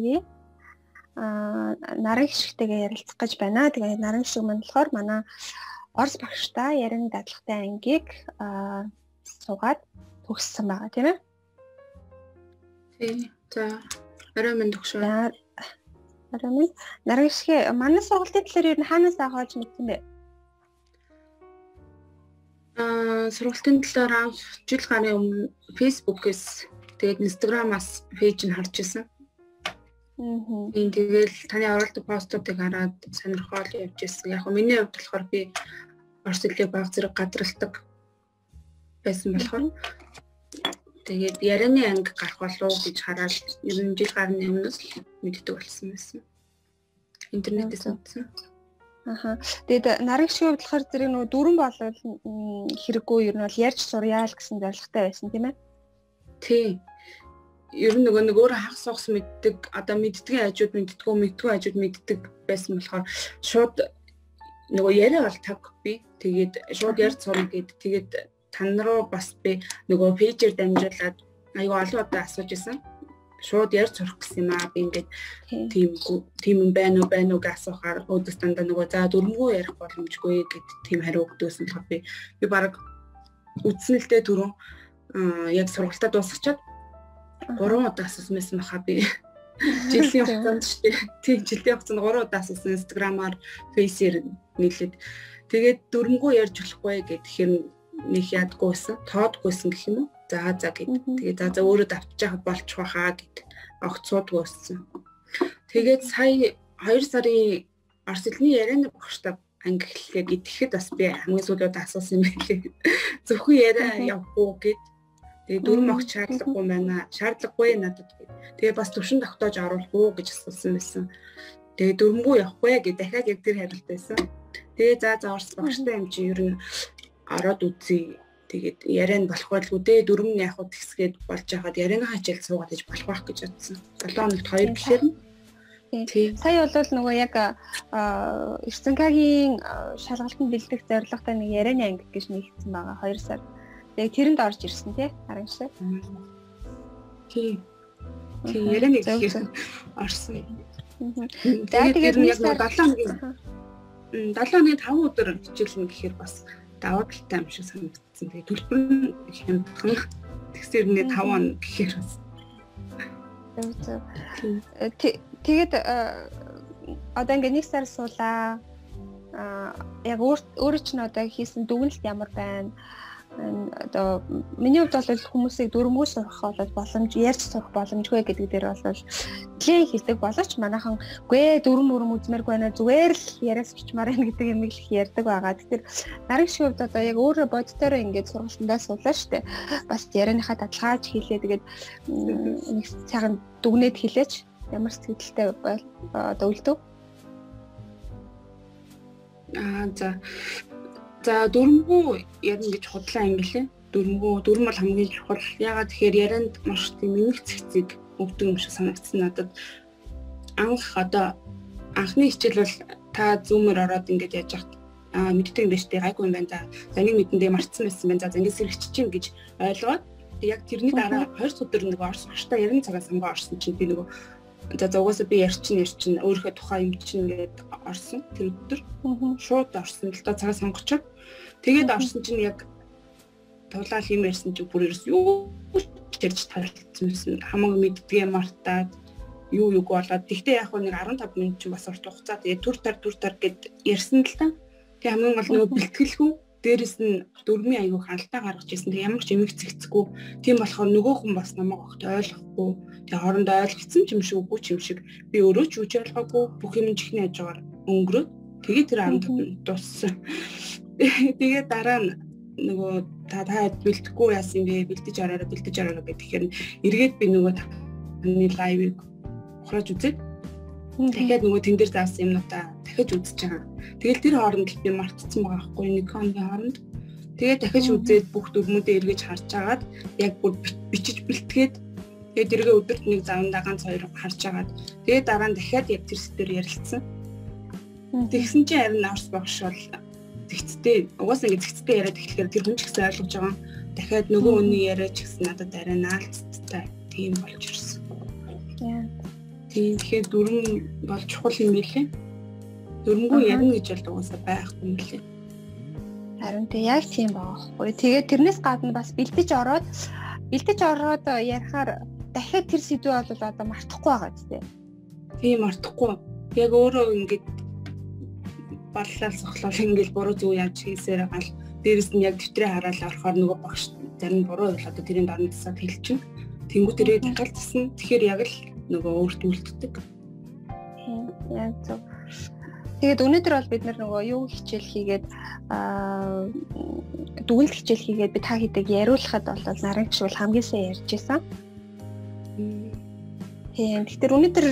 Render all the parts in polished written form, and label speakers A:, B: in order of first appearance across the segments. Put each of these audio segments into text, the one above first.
A: хүргэе. Наран гişгтэйгээ ярилцах гэж байна. Тэгээ наран гişг маань болохоор манай Орос багштай ярин дадлагтай ангийг суугаад төгссөн байгаа тийм ээ.
B: Тийм. За орой минь төгшөө.
A: Орой минь наран гişгээ манай сургалтын талаар ер нь хаанаас аваад мэдсэн бэ?
B: Сургалтын талаар анх жил гарын өмнө Facebook-с тэгээд Instagram-аас пэйж нь харж ирсэн. Тэгэл таны оруулдаг постуудыг хараад сонирхол явж ирсэн. Яг миний хувьд болохоор би орос хэлийг баг зэрэг гадралдаг байсан болохоор тэгээд ярианы анги гарах болов уу гэж хараад ер нь жил гарны өмнөөс мэддэг болсон байсан. Интернетээс үзсэн.
A: Тэгээд наран гişг болохоор зэрэг нөгөө дөрөн болвол хэрэггүй ер нь бол ярьж сурьяа л гэсэн зорилготой байсан тийм ээ.
B: Тийм. Ер нь нөгөө өөр хагас согс мэддэг, одоо мэддгийн хажууд мэддгүй хажууд мэддэг байсан болохоор шууд нөгөө яриа бол таг би тэгээд шууд ярьж сурна гэд тэгээд тань руу бас би нөгөө пэйжээр дамжуулаад аюу олон удаа асууж исэн. Шууд ярьж сурах гэсэн юм аа би ингээд тийм юм байна уу гэж асуухаар өөдөөс дандаа нөгөө за дөрмгөө ярих боломжгүй гэд тийм хариу өгдөөсөн болохоор би баг үдснэлтэй түрүү яг сургалтаа дуусчихад 3 удаа асуусан баха би. Жилийн хугацаанд шүү дээ. Тийм жилийн хугацаанд 3 удаа асуусан Instagram-аар, Face-ээр нийлээд. Тэгээд дөрмгөө ярьж болохгүй гэх тэгэхээр нэг ядгүйсэн, тоодгүйсэн гэх юм уу. За гэд. Тэгээд за өөрөө давтчих болчих واخаа гэд огцуудгүйсэн. Тэгээд сая 2 сарын орос хэлний ярианы багштай анги эхлэхэд идэхэд бас би хамгийн сүүлд асуусан юм билээ. Зөвхөн яриа явахгүй гэд. Тэгээ дөрөв огт шаардлагагүй байна. Шаардлагагүй надад гэд. Тэгээ бас төвшин тогтоож оруулах уу гэж асуусан байсан. Тэгээ дөрмгөө явахгүй гэд дахиад яг тэр хариулт байсан. Тэгээ за орос багштай юм чи ер нь ороод үзье. Тэгээд яриан болох байлгүй дээ. Дөрөв нь яг хуу тэгсгээд болж байгаад ярианы хачаал суугаад иж болох байх гэж бодсон. 7 хоногт 2 гэхээр нь.
A: Тийм. Сая бол нөгөө яг Эрцэнкагийн шалгалтанд бэлдэх зорилготой нэг ярианы анги гэж нэгдсэн байгаа 2 сар. Тэгээ тэрэнд орж ирсэн тий харин шиг.
B: Тийм. Тийм ярианы гэхээр орсон.
A: За тэгээд
B: яг 7 хоногийн 5 өдөр хичээлнэ гэхээр бас даваа талтай юм шиг санагдсан. Тэгээ төлбөр нь хямдхан тэгсэр нэ 5 хоног гэхээр бас.
A: Тэгээд одоо ингээ 1 сар суулаа. Яг өөрөө ч н одоо хийсэн дүгнэлт ямар байна? Одоо миний хувьд бол хүмүүсийг дөрмгөө сурах боломж, ярьж сурах боломжгүй гэдэг дээр бол нэлээд хэлдэг боловч манайхан үгүй дөрм үзмээргүй байна зүгээр л яриас бичмаар байна гэдэг юм их ярьдаг байгаа. Тэгэхээр наран гişг хувьд одоо яг өөрөө боддоор ингээд сургалтандаа суулаа штэ. Бас ярианыхаа дадлагаач хийлээ тэгээд нэг цагаан дүгнээд хэлээч ямар сэтгэлтэй одоо үлдв.
B: За дөрмгөө ярина гэж худлаа ангилээ. Дөрм бол хамгийн чухал. Ягаад тэгэхээр ярианд маш тийм нэмэх цэгцийг өгдөг юм шиг санагдсан надад. Анхны хичээл бол та зүүмээр ороод ингэж яаж яхад мэддэг юм байна шүү дээ. Гайгүй юм байна. За нэг мэдэндээ марцсан байсан байна. За ингэж сэрэгч чинь гэж ойлгоод яг тэрний дараа 2 өдөр нэг орос багштай ярин цагаас хамгаа орсон чинь би нөгөө за угаасаа би ярьчин өөрийнхөө тухай юм чинь ингээд орсон тэр өдөр шууд орсон л да цагаас сонгочод тэгээд орсон чинь яг тулаал юм ярьсан чинь бүр ерөөс юу ярьж тарилсан хамаагүй мэддгээ мартаад юу болоод тэгтээ яг нэг 15 минут чинь бас урт хугацаа тэгээд түр тар гэд ярьсан л да. Тэг хамгийн гол нөгөө бэлтгэлгүй дээрэс нь дөрмийн аягүй ханалтаа гаргаж ирсэн. Тэг ямар ч эмэг цэгцгүй. Тийм болохоор нөгөө хүн бас намайг огт ойлгохгүй. Тэг хоорондоо ойлгоцсон ч юм шиг үгүй ч юм шиг. Би өөрөө ч үж ойлгоогүй. Бүх юм чихний хажуугаар өнгөрөөд тэгээд тэр 15 дууссан. Тэгээд дараа нь нөгөө та бэлдэхгүй яасан бэ? Бэлдэж араараа гэхээр эргээд би нөгөө таны лайвыг ухрааж үзээд дахиад нөгөө тэн дээр заасан юмнуудаа дахиж үзэж байгаа. Тэгэл тэр хооронд би мартцсан байгаа байхгүй нэг хоногийн хооронд. Тэгээд дахиж үзээд бүх дүрмүүдээ эргэж харж агаад яг бүр бичиж бэлтгээд тэгээд эргээ өдөрт нэг завндаа ганц хоёр харж агаад тэгээд дараа нь дахиад яг тэр сэдвээр ярилцсан. Тэгсэн чинь харин орос багш бол зэгцтэй угаасаа ингэ зэгцтэй яриад эхлэхээр тэр хүн ч гэсэн ойлгож байгаа. Дахиад нөгөө хүний яриач гэсэн надад арай наалцтай тийм болж ирсэн. Тийм тэгэхээр дүрм бол чухал юм билээ. Дүрмгүй ярина гэж бол угаасаа байхгүй юм билээ.
A: Харин тэг яг тийм байхгүй. Тэгээд тэрнээс гадна бас бэлдэж ороод ярихаар дахиад тэр сэдвээ бол одоо мартахгүй байгаа зү.
B: Тийм мартахгүй. Яг өөрөө ингэж баллал сохлол ингэж буруу зүг яаж хийсээр гал дээрэс нь яг дэвтрээ хараад орохоор нөгөө багш зарим буруу байл одоо тэрийн дарны тасаад хэлчихнэ. Тэнгүү тэрээ дахиалцсан. Тэгэхээр яг л нөгөө өөрт үлддэг.
A: Тийм яг зөв. Тэгээд өнөөдөр бол бид нөгөө юу хичээл хийгээд дүгнэлт хичээл хийгээд би та хэдэг яриулахад бол наран гişвэл хамгийн сайн ярьж байсан. Тийм. Тэгэхээр өнөөдөр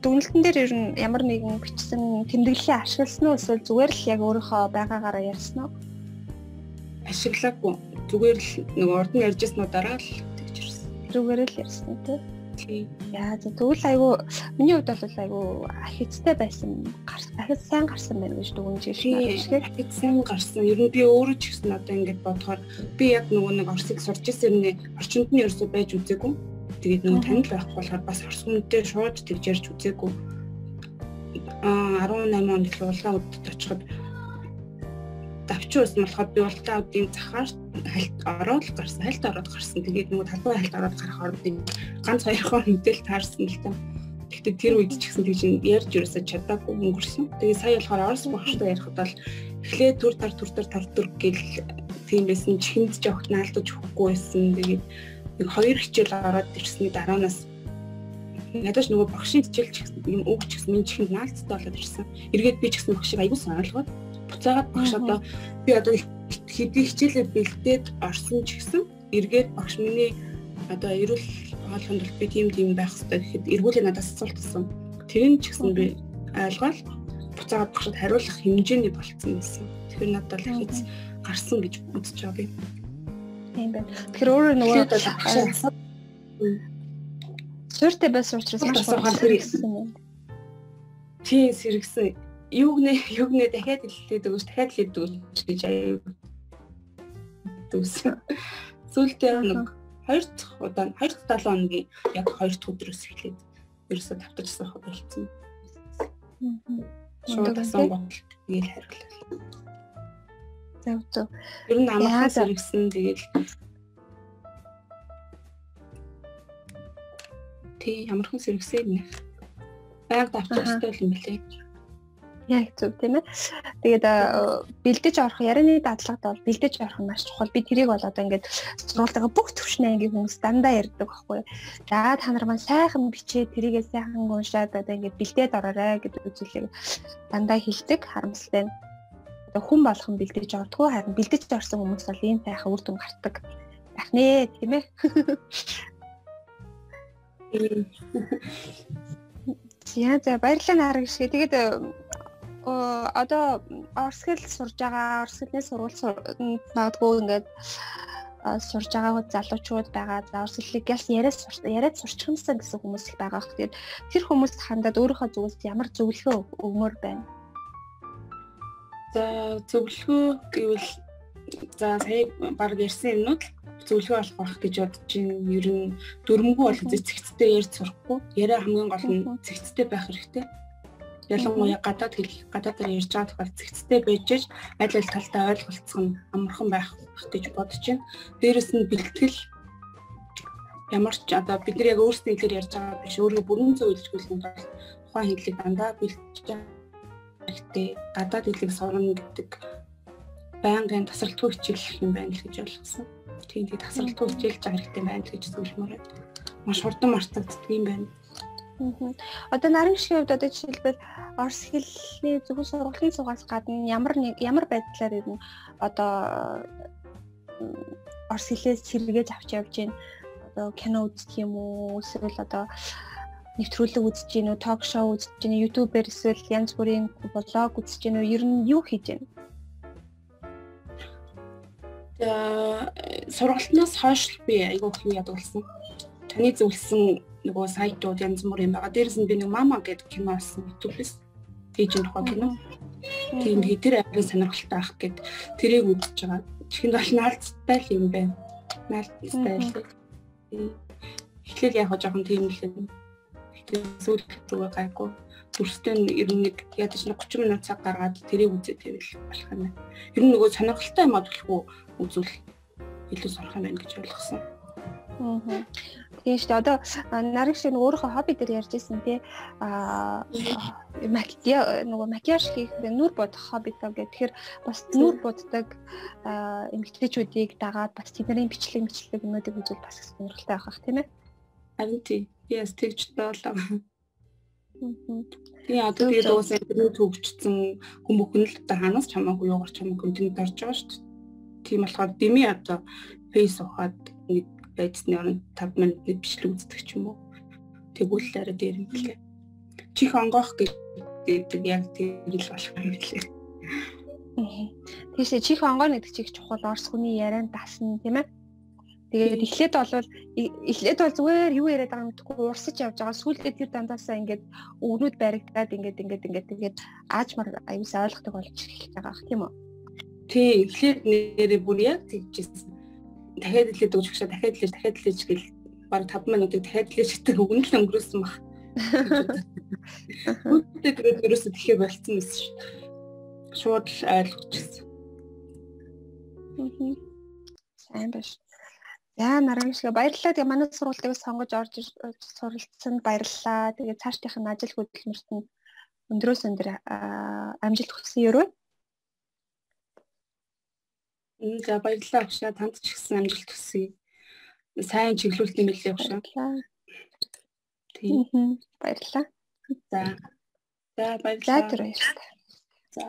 A: дүгнэлтэн дээр ер нь ямар нэгэн бичсэн тэмдэглэлээ ашигласан уу эсвэл зүгээр л яг өөрийнхөө байгаагаараа ярьсан уу?
B: Ашиглаагүй. Зүгээр л нөгөө урд нь ярьжсэнүүдаараа л тэгж ирсэн.
A: Зүгээр л ярьсан тийм.
B: Яа
A: тэгвэл айгу миний хувьд бол айгу ахицтай байсан. Ахиц сайн гарсан байна гэж дүгнэж байна.
B: Ахиц сайн гарсан. Ер нь би өөрөө ч гэсэн одоо ингэж бодохоор би яг нөгөө нэг Оросыг сурч ирсэн орчинд нь ерөөсөө байж үзээгүй. Тэгээд нөгөө танил байхгүй болохоор бас орос хүнтэй шууд тэгж ярьж үзээгүй. 18 онд л улаан удад очиход давчуу байсан болохоор би улаан удын захаар хальт ороод гарсан. Тэгээд нөгөө талбай хальт ороод гарах ордын ганц 2 хоног мэдээлэл таарсан л та. Гэхдээ тэр үед ч гэсэн тэгж ярьж ерөөсөө чадаагүй өнгөрсөн. Тэгээд сая болохоор орос багштай ярихад бол эхлээд түр тар гэл тийм байсан. Чихэнд жоохт наалдаж өгөхгүй байсан. Тэгээд нэг 2 хичээл ороод ирсний дараанаас надад нөгөө багшийн хичээл ч гэсэн юм өгч гэсэн миний чихэнд наалцтай болоод ирсэн. Эргээд би ч гэсэн багшийг аягүй ойлгоод буцаагаад багш одоо би одоо хэдий хичээлээ бэлдээд орсон ч гэсэн эргээд багш миний одоо эрүүл хоолхонд бол би тийм байх хэрэгтэй гэхэд эргүүлээ надаас асуулт асуусан. Тэр нь ч гэсэн би ойлгоод буцаагаад багшд хариулах хэмжээний болцсон байсан. Тэгэхээр надад л их гарсан гэж үзэж байгаа би.
A: Тийм байна. Тэгэхээр өөрөө нөгөө суурьтай байсан учраас маш гол хэрэгсэн юм.
B: Тийм сэргсэн. Юуг нэ дахиад хэлээд өгч гэж аяа дүүсэн. Сүүлдээ нэг 2 дахь 7 хоногийн яг 2 дахь өдрөөс эхлээд ерөөсөө давтажсан хөө болцсон. Шууд асан гол тэгэл хариуллаа.
A: Зөв.
B: Ер нь амархан сэргсэн тэгэл амархан сэргсэн нэ. Баяр давтахтай юм билээ.
A: Яг зөв тийм ээ. Тэгээд бэлдэж орох ярианы дадлагад бол бэлдэж орох нь маш чухал. Би тэрийг бол одоо ингээд сургуультайгаа бүх төвшний ангийн хүмүүс дандаа ярьдаг байхгүй. За та нар маань сайхан бичээ тэрийгээ сайхан уншаад одоо ингээд бэлдээд ороорой гэдэг үзүүлэг дандаа хэлдэг. Харамсалтай. Одоо хүн болгон бэлдэж ордгоо харин бэлдэж орсон хүмүүс бол ийм сайхан үр дүн гардаг. Ах нэ тийм ээ. За баярлалаа нараг шиг. Тэгээд одоо орос хэл сурж байгаа, орос хэлний сургууль магадгүй ингээд сурж байгаа залуучууд байгаа. За орос хэлийг яриад сурчихсан гэсэн хүмүүс л байгаа. Тэгээд тэр хүмүүст хандаад өөрийнхөө зүгээс ямар зөвлөгөө өгмөр байна?
B: За зөвлөгөө гэвэл за сая баг ярьсан юмнууд зөвлөгөө болох байх гэж бодож байна. Ер нь дөрмгүй бол зэгцтэй ярьж сурахгүй. Яриа хамгийн гол нь зэгцтэй байх хэрэгтэй. Ялангуяа гадаадаар ярьж байгаа тохиолдолд зэгцтэй байж аль талтай ойлголцох нь амархан байх гэж бодож байна. Дээрээс нь бэлтгэл ямар ч одоо бид нар яг өөрсдөө хэлээр ярьж байгаа биш өөрөө бүрэн зөв илэрхийлэх нь бол тухайн хэллэг дандаа бэлтэж хэрэгтэй. Гадаад хэлийг сурна гэдэг байнгын тасралтгүй хичээл юм байна л гэж ойлгосон. Тийм тасралтгүй хичээлж байгаа хэрэгтэй байна л гэж зөвлөмөр байна. Маш хурдан мартагддаг юм байна.
A: Одоо нарийн гişгийн хувьд одоо жишээлбэл орос хэлний зөвхөн сургуулийн сугаас гадна ямар байдлаар юм одоо орос хэлээс сэргээж авч явж байна. Одоо кино үздэг юм уу? Эсвэл одоо нэвтрүүлэг үзэж гин үү, ток шоу үзэж гин, ютубер эсвэл янз бүрийн блог үзэж гин үү? Ер нь юу хийж байна?
B: Сургалтнаас хойш би айгүй их юу ядуулсан. Таны зөвлөсөн нөгөө сайтууд янз бүр юм байгаа. Дээрээс нь би нэг мама гэдэг кино олсон YouTube-с ээжийн тухай кино. Тийм тэр агай сонирхолтой ах гэд тэрийг үзэж байгаа. Чихэнд бол наалцтай л юм байна. Наалцтай л. Эхлээл яг жоохон тийм л Сүүл рүү гайгүй. Дүрстэй нь ер нь ядаж 30 минут цаг гаргаад тэрийг үзээ тэвэл болох юм. Ер нь нөгөө сонирхолтой юм болохгүй үзүүл илүү сурах юм байна гэж ойлгосон.
A: Тийм шүү дээ. Одоо нарийн шиг өөрийнхөө хобби дээр ярьж ирсэн тий. Нөгөө макияж хийх нүур бодох хоббитой гэх. Тэгэхээр бас нүур боддог эмэгтэйчүүдийг дагаад бас тэдний бичлэг юмнуудыг үзүүл бас их сонирхолтой байх тийм ээ.
B: Харин тий. Яс тэгж доолоо. Тэгээ одоо тэгээд уусаа интернет хөгжсөн хүмүүхэн л одоо ханаас ч хамаагүй юу гарч хамаагүй интернет орж байгаа шүү дээ. Тийм болохоор дими одоо фейс ухаад нэг байцны орон 5 минутны бичлэг үздэг ч юм уу. Тэгвэл арай дээр юм билээ. Чих онгоох гэдэг яг тэр л болох юм билээ.
A: Тийшээ чих онгооны гэдэг чих чухал орс хүний ярианд дасна тийм ээ. Тэгээд эхлээд бол зүгээр юу яриад байгаа юм гэдэггүй урсаж явж байгаа. Сүүлдээ тэр дандаасаа ингээд өгнүүд баригдаад ингээд тэгээд аажмар аюус ойлгохдаг болж эхэлж байгаа ах тийм үү?
B: Тий, эхлээд нэрээ бүр яг тэгжсэн. Дахиад хэлээд өгч гişэ дахиад хэлж гэл баг 5 минутыг дахиад хэлж гэдэг өгнө л өнгөрөөсөн баг. Үүнтэй тэгээд ерөөсөө тэгэхээр болцсон байсан шүү. Шууд л ойлгочихсон.
A: Сайн байна. Яа нарийн шиг баярлалаа. Тэгээ манай сургалтыг сонгож орж суралцсанд баярлалаа. Тэгээ цаашдынх нь ажил хөдөлмөрт нь өндрөөс өндөр амжилт хүсье юу?
B: За баярлалаа агшаа танд ч гэсэн амжилт хүсье. Сайн чиглүүлт юм билээ агшаа. Тийм.
A: Баярлалаа.
B: За баярлалаа.
A: За.
B: За.